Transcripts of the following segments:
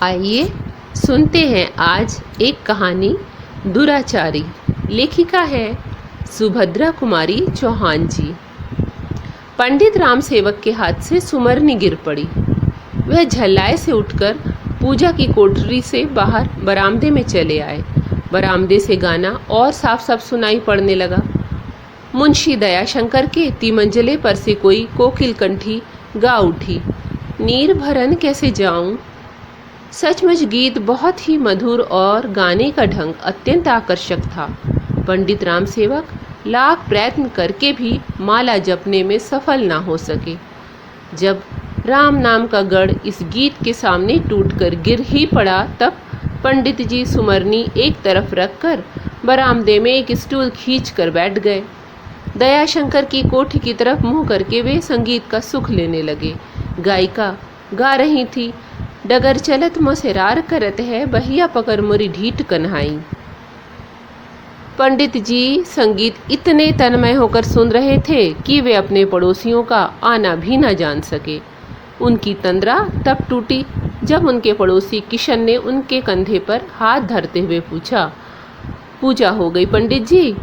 आइए सुनते हैं आज एक कहानी दुराचारी। लेखिका है सुभद्रा कुमारी चौहान जी। पंडित राम सेवक के हाथ से सुमरनी गिर पड़ी। वह झल्लाए से उठकर पूजा की कोठरी से बाहर बरामदे में चले आए। बरामदे से गाना और साफ साफ सुनाई पड़ने लगा। मुंशी दयाशंकर के तिमंजले पर से कोई कोकिल कंठी गा उठी, नीर भरन कैसे जाऊं। सचमुच गीत बहुत ही मधुर और गाने का ढंग अत्यंत आकर्षक था। पंडित राम सेवक लाख प्रयत्न करके भी माला जपने में सफल ना हो सके। जब राम नाम का गढ़ इस गीत के सामने टूटकर गिर ही पड़ा, तब पंडित जी सुमरनी एक तरफ रखकर बरामदे में एक स्टूल खींच कर बैठ गए। दयाशंकर की कोठी की तरफ मुंह करके वे संगीत का सुख लेने लगे। गायिका गा रही थी, डगर चलत मोसेरार करत है, बहिया पकड़ मोरी ढीठ कन्हाई। पंडित जी संगीत इतने तन्मय होकर सुन रहे थे कि वे अपने पड़ोसियों का आना भी न जान सके। उनकी तंद्रा तब टूटी जब उनके पड़ोसी किशन ने उनके कंधे पर हाथ धरते हुए पूछा, पूजा हो गई पंडित जी?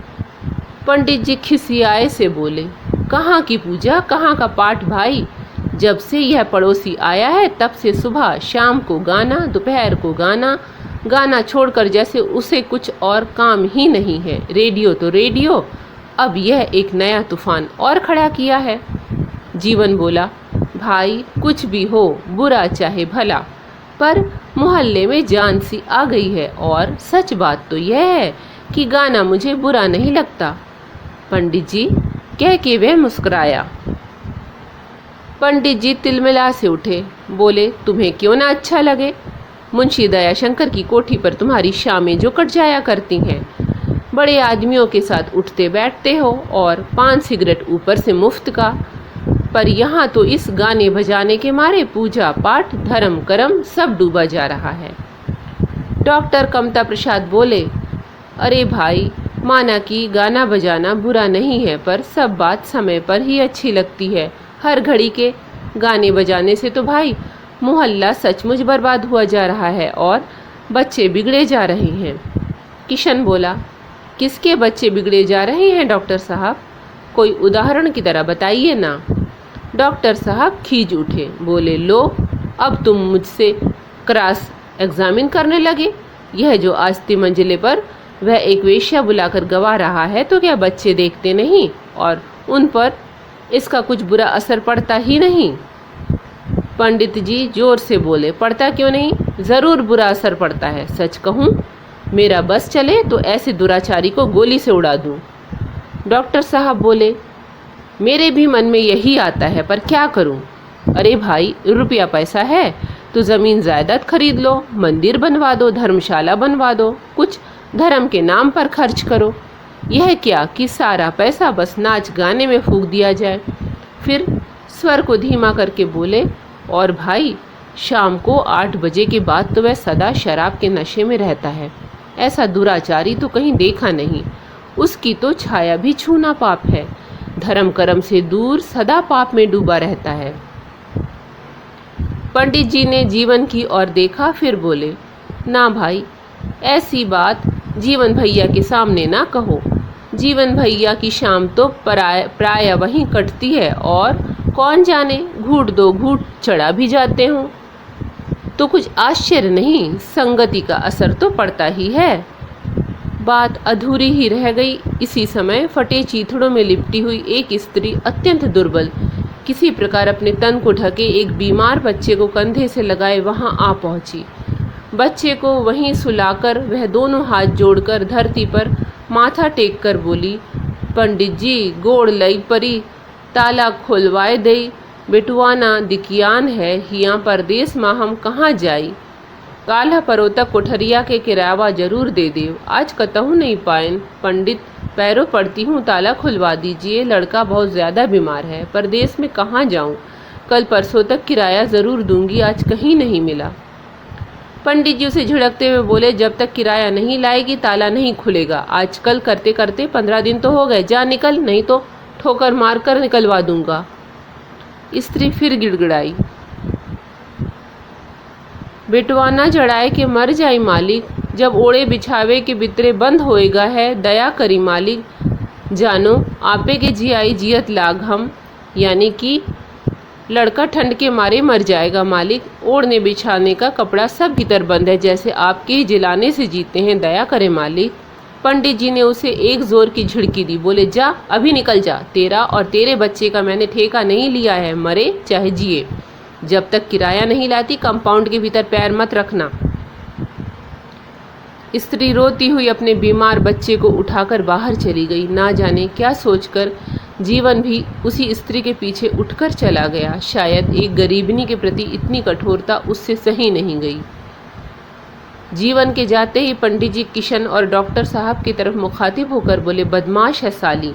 पंडित जी खिसियाए से बोले, कहाँ की पूजा, कहाँ का पाठ भाई? जब से यह पड़ोसी आया है तब से सुबह शाम को गाना, दोपहर को गाना, गाना छोड़कर जैसे उसे कुछ और काम ही नहीं है। रेडियो तो रेडियो, अब यह एक नया तूफान और खड़ा किया है। जीवन बोला, भाई कुछ भी हो, बुरा चाहे भला, पर मोहल्ले में जान सी आ गई है और सच बात तो यह है कि गाना मुझे बुरा नहीं लगता। पंडित जी कह के वह मुस्कुराया। पंडित जी तिलमिला से उठे, बोले, तुम्हें क्यों ना अच्छा लगे? मुंशी दयाशंकर की कोठी पर तुम्हारी शामें जो कट जाया करती हैं, बड़े आदमियों के साथ उठते बैठते हो और 5 सिगरेट ऊपर से मुफ्त का, पर यहाँ तो इस गाने बजाने के मारे पूजा पाठ धर्म कर्म सब डूबा जा रहा है। डॉक्टर कमता प्रसाद बोले, अरे भाई, माना कि गाना बजाना बुरा नहीं है, पर सब बात समय पर ही अच्छी लगती है। हर घड़ी के गाने बजाने से तो भाई मोहल्ला सचमुच बर्बाद हुआ जा रहा है और बच्चे बिगड़े जा रहे हैं। किशन बोला, किसके बच्चे बिगड़े जा रहे हैं डॉक्टर साहब? कोई उदाहरण की तरह बताइए ना। डॉक्टर साहब खींच उठे, बोले, लो अब तुम मुझसे क्रॉस एग्जामिन करने लगे। यह जो आज तिमंजले पर वह एक वेश्या बुलाकर गवा रहा है, तो क्या बच्चे देखते नहीं और उन पर इसका कुछ बुरा असर पड़ता ही नहीं? पंडित जी जोर से बोले, पड़ता क्यों नहीं, ज़रूर बुरा असर पड़ता है। सच कहूँ, मेरा बस चले तो ऐसे दुराचारी को गोली से उड़ा दूँ। डॉक्टर साहब बोले, मेरे भी मन में यही आता है, पर क्या करूँ? अरे भाई, रुपया पैसा है तो ज़मीन जायदाद खरीद लो, मंदिर बनवा दो, धर्मशाला बनवा दो, कुछ धर्म के नाम पर खर्च करो। यह क्या कि सारा पैसा बस नाच गाने में फूंक दिया जाए। फिर स्वर को धीमा करके बोले, और भाई, शाम को 8 बजे के बाद तो वह सदा शराब के नशे में रहता है। ऐसा दुराचारी तो कहीं देखा नहीं। उसकी तो छाया भी छूना पाप है। धर्म कर्म से दूर सदा पाप में डूबा रहता है। पंडित जी ने जीवन की ओर देखा, फिर बोले, ना भाई, ऐसी बात जीवन भैया के सामने ना कहो। जीवन भैया की शाम तो प्राय वहीं कटती है और कौन जाने घूट 2 घूट चढ़ा भी जाते हों, तो कुछ आश्चर्य नहीं, संगति का असर तो पड़ता ही है। बात अधूरी ही रह गई। इसी समय फटे चीथड़ों में लिपटी हुई एक स्त्री अत्यंत दुर्बल, किसी प्रकार अपने तन को ढके एक बीमार बच्चे को कंधे से लगाए वहां आ पहुंची। बच्चे को वहीं सुलाकर वह दोनों हाथ जोड़कर धरती पर माथा टेक कर बोली, पंडित जी गोड़ लई परी, ताला खोलवाए दई, बेटुआना दिकियान है, हिया परदेस माँ हम कहाँ जाई। काल्ह परोतक कोठरिया के किरावा जरूर दे देव, आज कतहु नहीं पायन। पंडित पैरों पड़ती हूँ, ताला खुलवा दीजिए, लड़का बहुत ज़्यादा बीमार है, परदेस में कहाँ जाऊँ, कल परसों तक किराया ज़रूर दूंगी, आज कहीं नहीं मिला। पंडित जी उसे झिड़कते हुए बोले, जब तक किराया नहीं लाएगी ताला नहीं खुलेगा। आजकल करते करते 15 दिन तो हो गए, जा निकल, नहीं तो ठोकर मार कर निकलवा दूंगा। स्त्री फिर गिड़गिड़ाई, बिटवाना जड़ाए के मर जाई मालिक, जब ओढ़े बिछावे के बितरे बंद होएगा है, दया करी मालिक, जानो आपे के जियाई जियत लाग हम। यानी कि लड़का ठंड के मारे मर जाएगा मालिक, ओढ़ने बिछाने का कपड़ा सब भीतर बंद है, जैसे आपके ही जिलाने से जीते हैं, दया करे मालिक। पंडित जी ने उसे एक जोर की झिड़की दी, बोले जा अभी निकल जा, तेरा और तेरे बच्चे का मैंने ठेका नहीं लिया है, मरे चाहे जिए, जब तक किराया नहीं लाती कंपाउंड के भीतर पैर मत रखना। स्त्री रोती हुई अपने बीमार बच्चे को उठाकर बाहर चली गई। ना जाने क्या सोचकर जीवन भी उसी स्त्री के पीछे उठकर चला गया। शायद एक गरीबनी के प्रति इतनी कठोरता उससे सही नहीं गई। जीवन के जाते ही पंडित जी किशन और डॉक्टर साहब की तरफ मुखातिब होकर बोले, बदमाश है साली,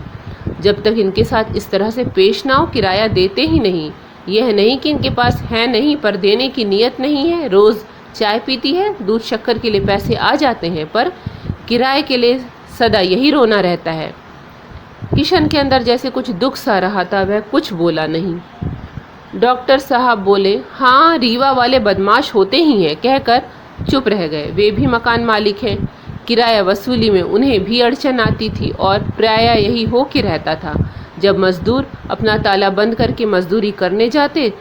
जब तक इनके साथ इस तरह से पेश ना हो किराया देते ही नहीं। यह नहीं कि इनके पास है नहीं, पर देने की नीयत नहीं है। रोज़ चाय पीती है, दूध शक्कर के लिए पैसे आ जाते हैं, पर किराए के लिए सदा यही रोना रहता है। किशन के अंदर जैसे कुछ दुख सा रहा था, वह कुछ बोला नहीं। डॉक्टर साहब बोले, हाँ रीवा वाले बदमाश होते ही हैं, कहकर चुप रह गए। वे भी मकान मालिक हैं, किराया वसूली में उन्हें भी अड़चन आती थी और प्रायः यही हो के रहता था। जब मजदूर अपना ताला बंद करके मजदूरी करने जाते,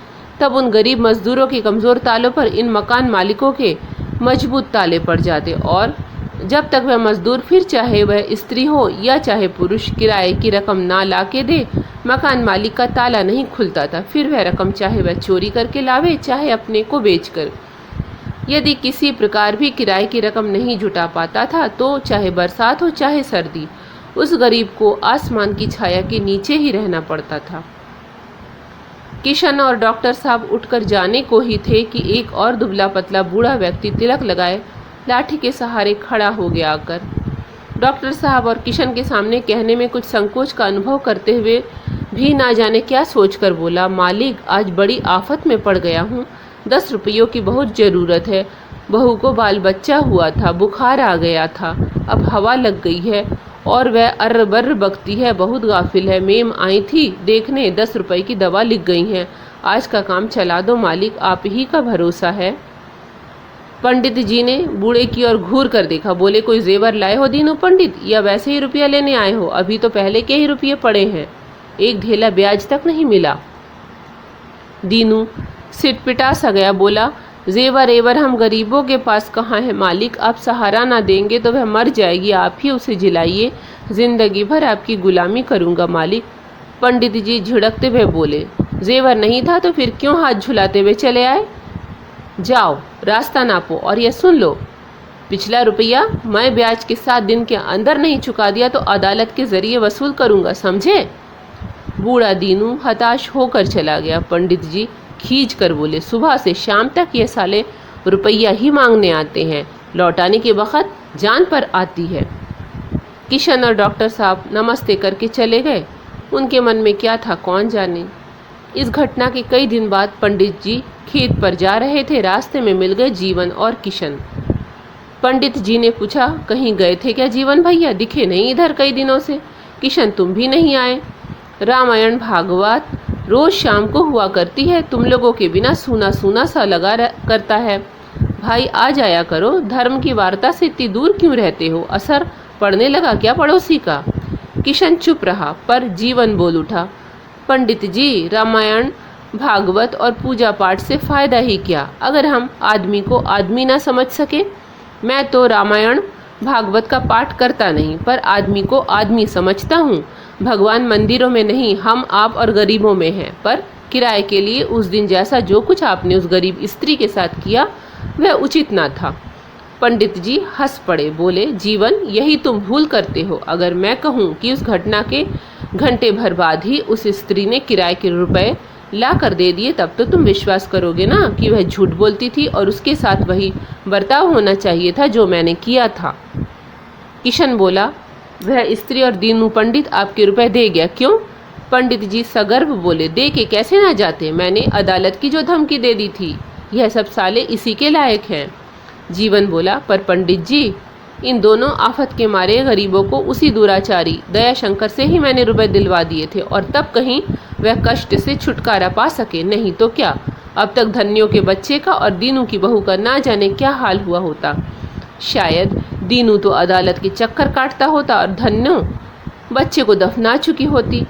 तब उन गरीब मजदूरों के कमज़ोर तालों पर इन मकान मालिकों के मजबूत ताले पड़ जाते, और जब तक वह मजदूर, फिर चाहे वह स्त्री हो या चाहे पुरुष, किराए की रकम ना ला के दे, मकान मालिक का ताला नहीं खुलता था। फिर वह रकम चाहे वह चोरी करके लावे, चाहे अपने को बेचकर। यदि किसी प्रकार भी किराए की रकम नहीं जुटा पाता था, तो चाहे बरसात हो चाहे सर्दी, उस गरीब को आसमान की छाया के नीचे ही रहना पड़ता था। किशन और डॉक्टर साहब उठकर जाने को ही थे कि एक और दुबला पतला बूढ़ा व्यक्ति तिलक लगाए लाठी के सहारे खड़ा हो गया आकर। डॉक्टर साहब और किशन के सामने कहने में कुछ संकोच का अनुभव करते हुए भी ना जाने क्या सोचकर बोला, मालिक आज बड़ी आफत में पड़ गया हूँ, 10 रुपयों की बहुत ज़रूरत है। बहू को बाल बच्चा हुआ था, बुखार आ गया था, अब हवा लग गई है और वह अर्र बर्र बकती है, बहुत गाफिल है। मेम आई थी देखने, 10 रुपए की दवा लिख गई हैं, आज का काम चला दो मालिक, आप ही का भरोसा है। पंडित जी ने बूढ़े की ओर घूर कर देखा, बोले कोई जेवर लाए हो दीनू पंडित, या वैसे ही रुपया लेने आए हो? अभी तो पहले के ही रुपये पड़े हैं, एक ढेला ब्याज तक नहीं मिला। दीनू सिटपिटा सा गया, बोला जेवर एवर हम गरीबों के पास कहाँ है मालिक, आप सहारा ना देंगे तो वह मर जाएगी, आप ही उसे जिलाइए, जिंदगी भर आपकी गुलामी करूँगा मालिक। पंडित जी झिड़कते हुए बोले, जेवर नहीं था तो फिर क्यों हाथ झुलाते हुए चले आए? जाओ रास्ता नापो और यह सुन लो, पिछला रुपया मैं ब्याज के 7 दिन के अंदर नहीं चुका दिया तो अदालत के जरिए वसूल करूँगा, समझे? बूढ़ा दीनू हताश होकर चला गया। पंडित जी खींच कर बोले, सुबह से शाम तक ये साले रुपया ही मांगने आते हैं, लौटाने के वक्त जान पर आती है। किशन और डॉक्टर साहब नमस्ते करके चले गए। उनके मन में क्या था कौन जाने। इस घटना के कई दिन बाद पंडित जी खेत पर जा रहे थे, रास्ते में मिल गए जीवन और किशन। पंडित जी ने पूछा, कहीं गए थे क्या जीवन भैया, दिखे नहीं इधर कई दिनों से। किशन तुम भी नहीं आए, रामायण भागवत रोज शाम को हुआ करती है, तुम लोगों के बिना सूना सूना सा लगा करता है। भाई आ जाया करो, धर्म की वार्ता से इतनी दूर क्यों रहते हो, असर पड़ने लगा क्या पड़ोसी का? किशन चुप रहा, पर जीवन बोल उठा, पंडित जी रामायण भागवत और पूजा पाठ से फ़ायदा ही क्या, अगर हम आदमी को आदमी ना समझ सके। मैं तो रामायण भागवत का पाठ करता नहीं, पर आदमी को आदमी समझता हूँ। भगवान मंदिरों में नहीं, हम आप और गरीबों में हैं। पर किराए के लिए उस दिन जैसा जो कुछ आपने उस गरीब स्त्री के साथ किया वह उचित ना था। पंडित जी हंस पड़े, बोले, जीवन यही तुम भूल करते हो। अगर मैं कहूँ कि उस घटना के घंटे भर बाद ही उस स्त्री ने किराए के रुपए ला कर दे दिए, तब तो तुम विश्वास करोगे ना कि वह झूठ बोलती थी और उसके साथ वही बर्ताव होना चाहिए था जो मैंने किया था। किशन बोला, वह स्त्री और दीनू पंडित आपके रुपए दे गया, क्यों? पंडित जी सगर्व बोले, दे के कैसे ना जाते, मैंने अदालत की जो धमकी दे दी थी, यह सब साले इसी के लायक हैं। जीवन बोला, पर पंडित जी इन दोनों आफत के मारे गरीबों को उसी दुराचारी दयाशंकर से ही मैंने रुपए दिलवा दिए थे, और तब कहीं वह कष्ट से छुटकारा पा सके, नहीं तो क्या। अब तक धन्यों के बच्चे का और दीनू की बहू का ना जाने क्या हाल हुआ होता। शायद दीनू तो अदालत के चक्कर काटता होता और धन्यो बच्चे को दफना चुकी होती,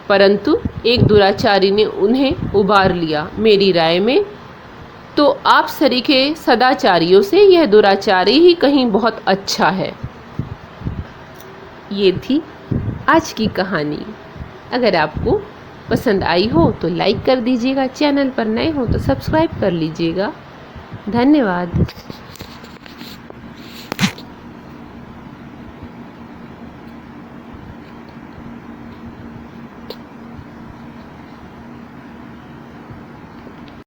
परंतु एक दुराचारी ने उन्हें उबार लिया। मेरी राय में तो आप सरीखे सदाचारियों से यह दुराचारी ही कहीं बहुत अच्छा है। ये थी आज की कहानी। अगर आपको पसंद आई हो तो लाइक कर दीजिएगा, चैनल पर नए हो तो सब्सक्राइब कर लीजिएगा। धन्यवाद।